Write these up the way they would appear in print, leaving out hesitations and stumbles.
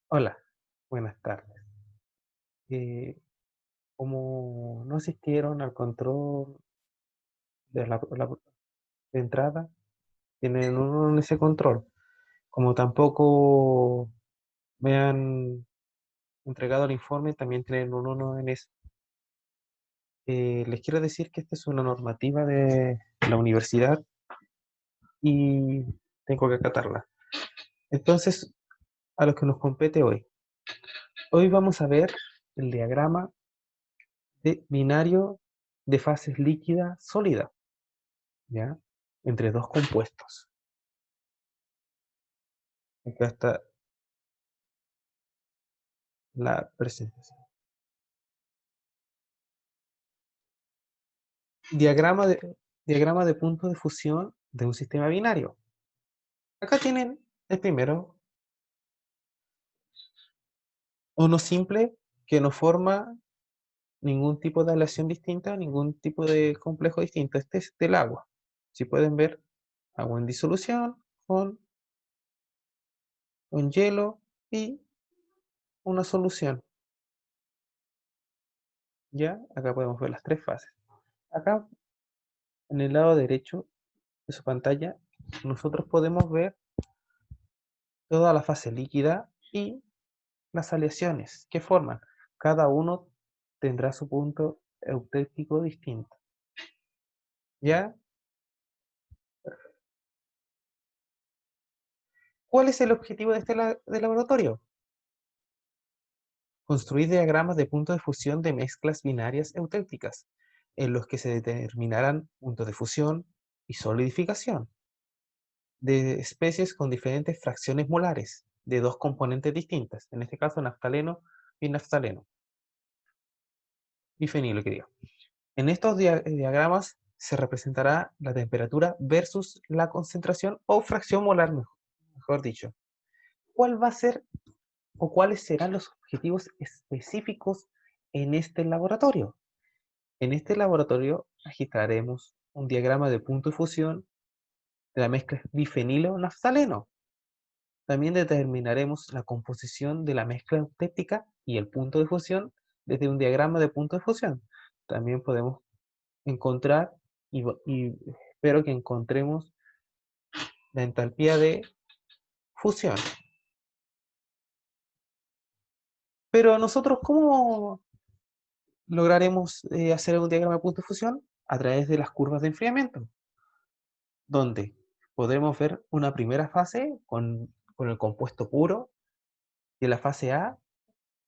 Hola, buenas tardes. Eh, Como no asistieron al control de entrada, tienen uno en ese control. Como tampoco me han entregado el informe, también tienen uno en eso. Les quiero decir que esta es una normativa de la universidad y tengo que acatarla. Entonces, a lo que nos compete hoy. Hoy vamos a ver el diagrama de binario de fases líquida sólida, ¿ya? Entre dos compuestos. Acá está la presentación. Diagrama de, diagrama de punto de fusión de un sistema binario. Acá tienen el primero, uno simple que no forma ningún tipo de aleación distinta, ningún tipo de complejo distinto. Este es del agua. Si pueden ver, agua en disolución con un hielo y una solución. ¿Ya? Acá podemos ver las tres fases. Acá, en el lado derecho de su pantalla, nosotros podemos ver toda la fase líquida y las aleaciones que forman. Cada uno tendrá su punto eutéptico distinto. ¿Ya? ¿Cuál es el objetivo de de laboratorio? Construir diagramas de puntos de fusión de mezclas binarias eutépticas, en los que se determinarán puntos de fusión y solidificación de especies con diferentes fracciones molares de dos componentes distintas, en este caso naftaleno y naftaleno, bifenilo que digo. En estos diagramas se representará la temperatura versus la concentración o fracción molar, mejor dicho. ¿Cuál va a ser o cuáles serán los objetivos específicos en este laboratorio? En este laboratorio registraremos un diagrama de punto de fusión de la mezcla bifenilo-naftaleno. También determinaremos la composición de la mezcla eutéptica y el punto de fusión desde un diagrama de punto de fusión. También podemos encontrar y espero que encontremos la entalpía de fusión. Pero nosotros, ¿cómo lograremos hacer un diagrama de punto de fusión? A través de las curvas de enfriamiento, donde podremos ver una primera fase con el compuesto puro y la fase A,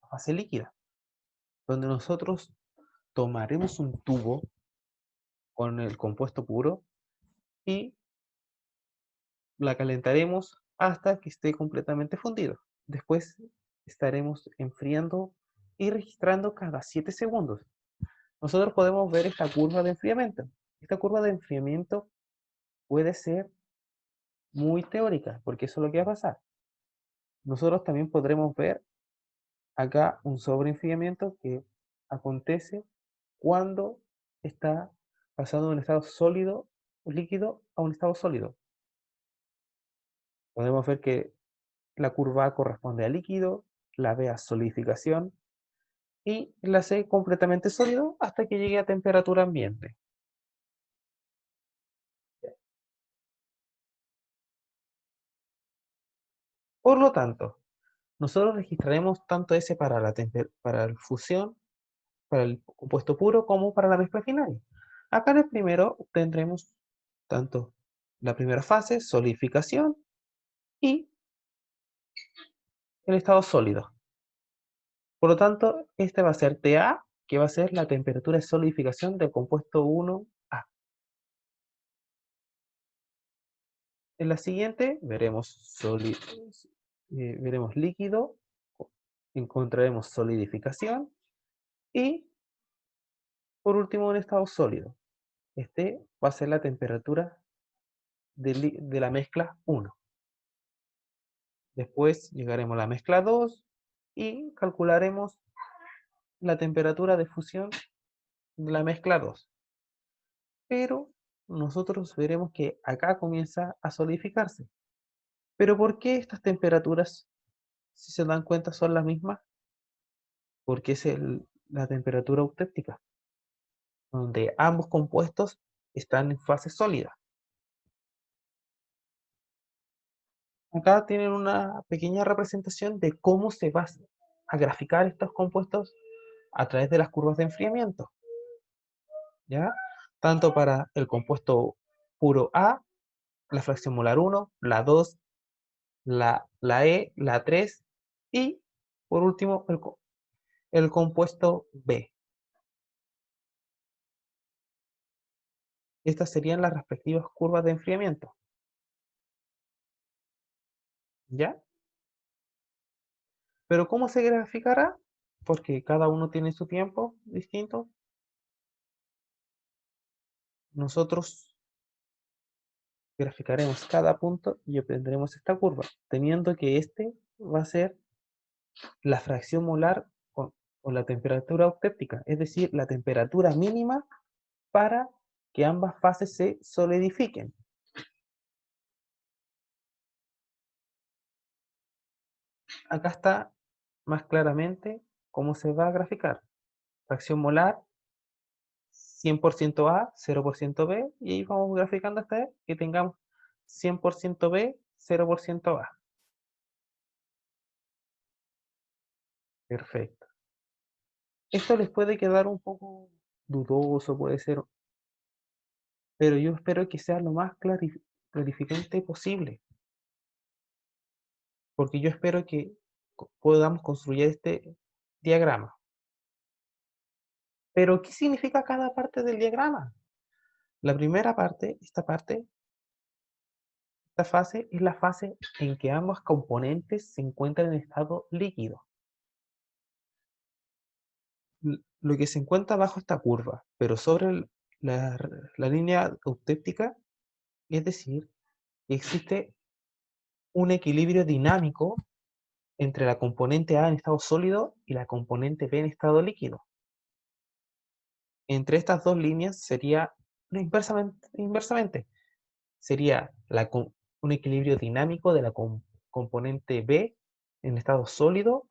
la fase líquida, donde nosotros tomaremos un tubo con el compuesto puro y la calentaremos hasta que esté completamente fundido. Después estaremos enfriando y registrando cada 7 segundos. Nosotros podemos ver esta curva de enfriamiento. Esta curva de enfriamiento puede ser muy teórica, porque eso es lo que va a pasar. Nosotros también podremos ver acá un sobreenfriamiento que acontece cuando está pasando de un estado sólido, líquido, a un estado sólido. Podemos ver que la curva A corresponde a líquido, la B a solidificación y la C completamente sólido hasta que llegue a temperatura ambiente. Por lo tanto, nosotros registraremos tanto S para para la fusión, para el compuesto puro, como para la mezcla final. Acá en el primero tendremos tanto la primera fase, solidificación, y el estado sólido. Por lo tanto, este va a ser TA, que va a ser la temperatura de solidificación del compuesto 1A. En la siguiente veremos líquido, encontraremos solidificación y por último un estado sólido. Este va a ser la temperatura de la mezcla 1. Después llegaremos a la mezcla 2 y calcularemos la temperatura de fusión de la mezcla 2. Pero nosotros veremos que acá comienza a solidificarse. ¿Pero por qué estas temperaturas si se dan cuenta, son las mismas porque es la temperatura eutéptica, donde ambos compuestos están en fase sólida. Acá tienen una pequeña representación de cómo se va a graficar estos compuestos a través de las curvas de enfriamiento, ¿ya? Tanto para el compuesto puro A, la fracción molar 1, la 2, la E, la 3 y, por último, el compuesto B. Estas serían las respectivas curvas de enfriamiento, ¿ya? Pero ¿cómo se graficará? Porque cada uno tiene su tiempo distinto. Nosotros graficaremos cada punto y obtendremos esta curva, teniendo que este va a ser la fracción molar con la temperatura eutéptica, es decir, la temperatura mínima para que ambas fases se solidifiquen. Acá está más claramente cómo se va a graficar. Fracción molar, 100% A, 0% B, y ahí vamos graficando hasta que tengamos 100% B, 0% A. Perfecto. Esto les puede quedar un poco dudoso, puede ser, pero yo espero que sea lo más clarificante posible, porque yo espero que podamos construir este diagrama. Pero, ¿qué significa cada parte del diagrama? La primera parte, esta fase es la fase en que ambos componentes se encuentran en estado líquido. Lo que se encuentra bajo esta curva, pero sobre la, la línea eutéptica, es decir, existe un equilibrio dinámico entre la componente A en estado sólido y la componente B en estado líquido. Entre estas dos líneas sería inversamente sería un equilibrio dinámico de la componente B en estado sólido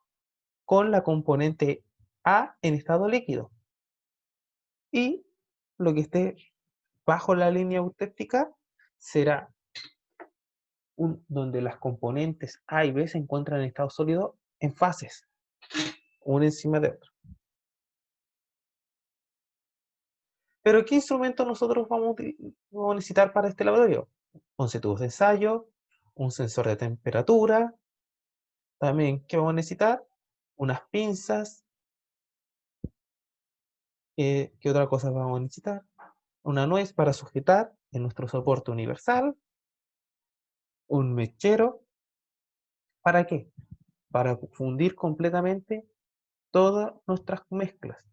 con la componente A en estado líquido. Y lo que esté bajo la línea eutéptica será donde las componentes A y B se encuentran en estado sólido en fases, una encima de otra. Pero ¿qué instrumento nosotros vamos a necesitar para este laboratorio? 11 tubos de ensayo, un sensor de temperatura, también, ¿qué vamos a necesitar? Unas pinzas, ¿qué otra cosa vamos a necesitar? Una nuez para sujetar en nuestro soporte universal, un mechero, ¿para qué? Para fundir completamente todas nuestras mezclas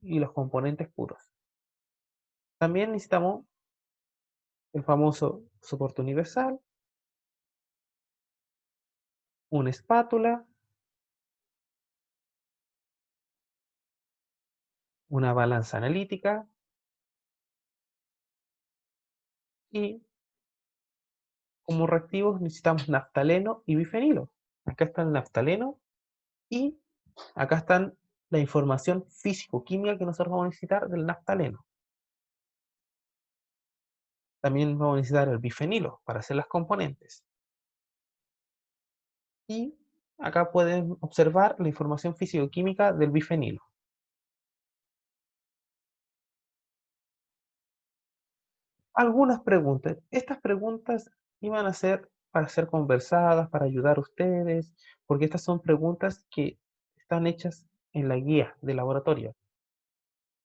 y los componentes puros. También necesitamos el famoso soporte universal, una espátula, una balanza analítica y como reactivos necesitamos naftaleno y bifenilo. Acá está el naftaleno y acá están la información físico-química que nosotros vamos a necesitar del naftaleno. También vamos a necesitar el bifenilo para hacer las componentes. Y acá pueden observar la información físico-química del bifenilo. Algunas preguntas. Estas preguntas iban a ser para ser conversadas, para ayudar a ustedes, porque estas son preguntas que están hechas en la guía de laboratorio.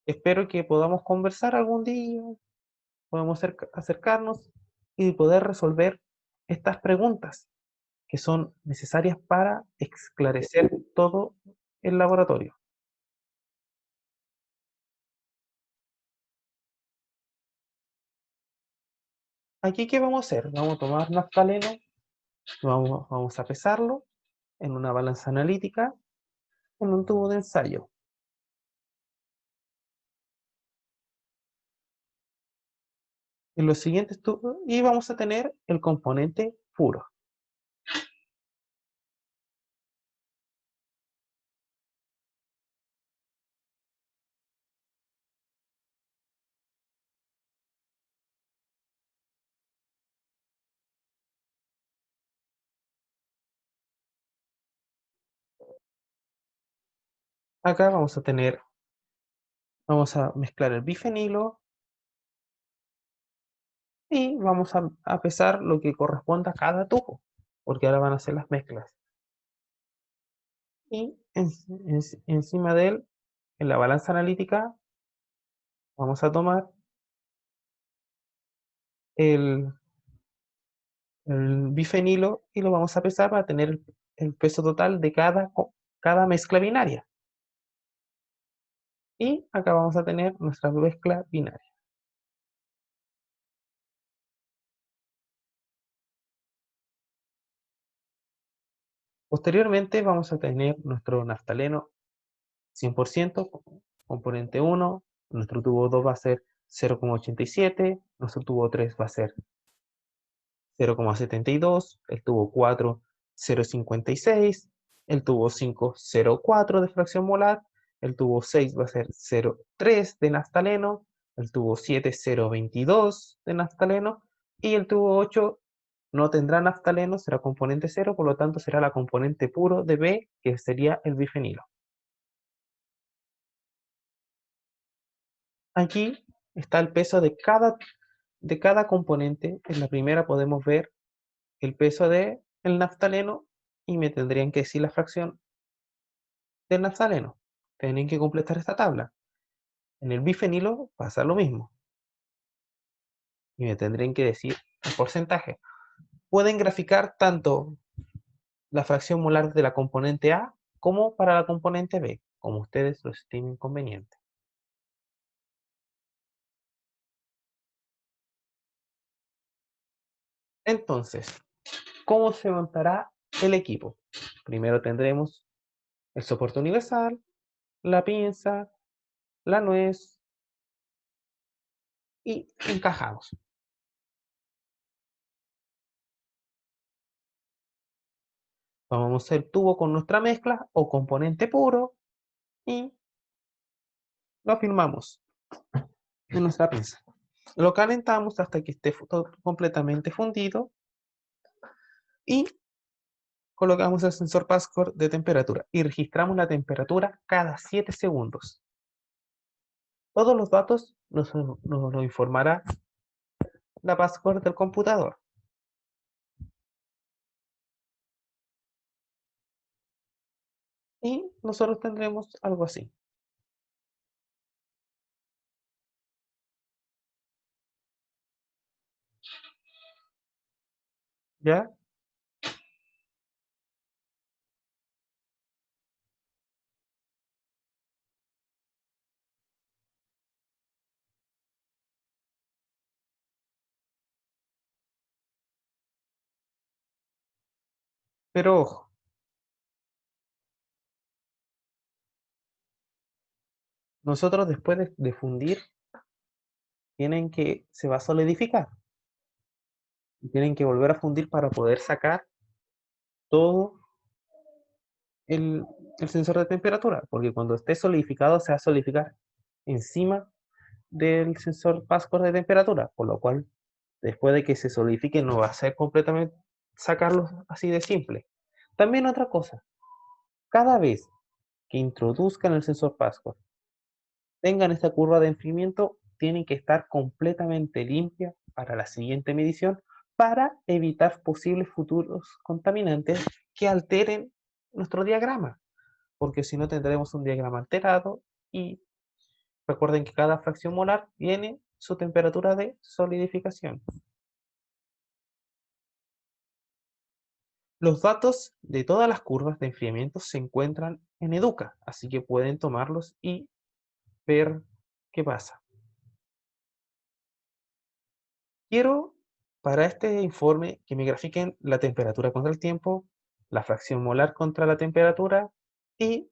Espero que podamos conversar algún día, podamos acercarnos y poder resolver estas preguntas que son necesarias para esclarecer todo el laboratorio. Aquí, ¿qué vamos a hacer? Vamos a tomar naftaleno, vamos a pesarlo en una balanza analítica, en un tubo de ensayo. En los siguientes tubos, y vamos a tener el componente puro. Acá vamos a mezclar el bifenilo y vamos a pesar lo que corresponda a cada tubo, porque ahora van a ser las mezclas. Y encima de él, en la balanza analítica, vamos a tomar el, el bifenilo y lo vamos a pesar para tener el peso total de cada mezcla binaria. Y acá vamos a tener nuestra mezcla binaria. Posteriormente vamos a tener nuestro naftaleno 100%, componente 1, nuestro tubo 2 va a ser 0,87, nuestro tubo 3 va a ser 0,72, el tubo 4 0,56, el tubo 5 0,4 de fracción molar, el tubo 6 va a ser 0,3 de naftaleno, el tubo 7 0,22 de naftaleno y el tubo 8 no tendrá naftaleno, será componente 0, por lo tanto será la componente puro de B, que sería el bifenilo. Aquí está el peso de cada componente. En la primera podemos ver el peso del naftaleno y me tendrían que decir la fracción del naftaleno. Tienen que completar esta tabla. En el bifenilo pasa lo mismo y me tendrían que decir el porcentaje. Pueden graficar tanto la fracción molar de la componente A como para la componente B, como ustedes lo estimen conveniente. Entonces, ¿cómo se montará el equipo? Primero tendremos el soporte universal, la pinza, la nuez y encajamos. Vamos a hacer tubo con nuestra mezcla o componente puro y lo afirmamos en nuestra pinza. Lo calentamos hasta que esté completamente fundido y colocamos el sensor Pascord de temperatura y registramos la temperatura cada 7 segundos. Todos los datos nos lo informará la Pascord del computador. Y nosotros tendremos algo así. ¿Ya? Pero ojo, nosotros después de fundir, se va a solidificar. Y tienen que volver a fundir para poder sacar todo el, el sensor de temperatura, porque cuando esté solidificado se va a solidificar encima del sensor Pascord de temperatura, por lo cual después de que se solidifique no va a ser completamente sacarlo así de simple. También otra cosa, cada vez que introduzcan el sensor Pascord, tengan esta curva de enfriamiento, tienen que estar completamente limpia para la siguiente medición para evitar posibles futuros contaminantes que alteren nuestro diagrama, porque si no tendremos un diagrama alterado y recuerden que cada fracción molar tiene su temperatura de solidificación. Los datos de todas las curvas de enfriamiento se encuentran en Educa, así que pueden tomarlos y ver qué pasa. Quiero para este informe que me grafiquen la temperatura contra el tiempo, la fracción molar contra la temperatura y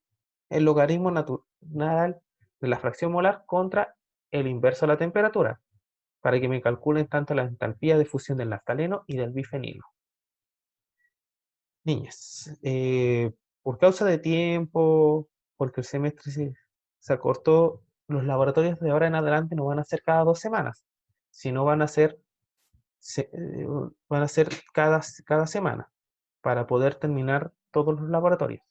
el logaritmo natural de la fracción molar contra el inverso de la temperatura, para que me calculen tanto la entalpía de fusión del naftaleno y del bifenilo. Niñas, por causa de tiempo, porque el semestre se acortó, los laboratorios de ahora en adelante no van a ser cada 2 semanas, sino se- eh, van a ser cada semana para poder terminar todos los laboratorios.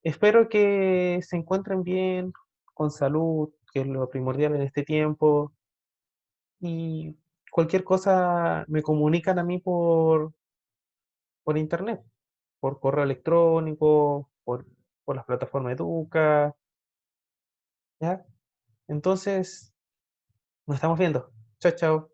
Espero que se encuentren bien, con salud, que es lo primordial en este tiempo. Y cualquier cosa me comunican a mí por internet, por correo electrónico, por las plataformas Educa, ¿ya? Entonces, nos estamos viendo. Chao, chao.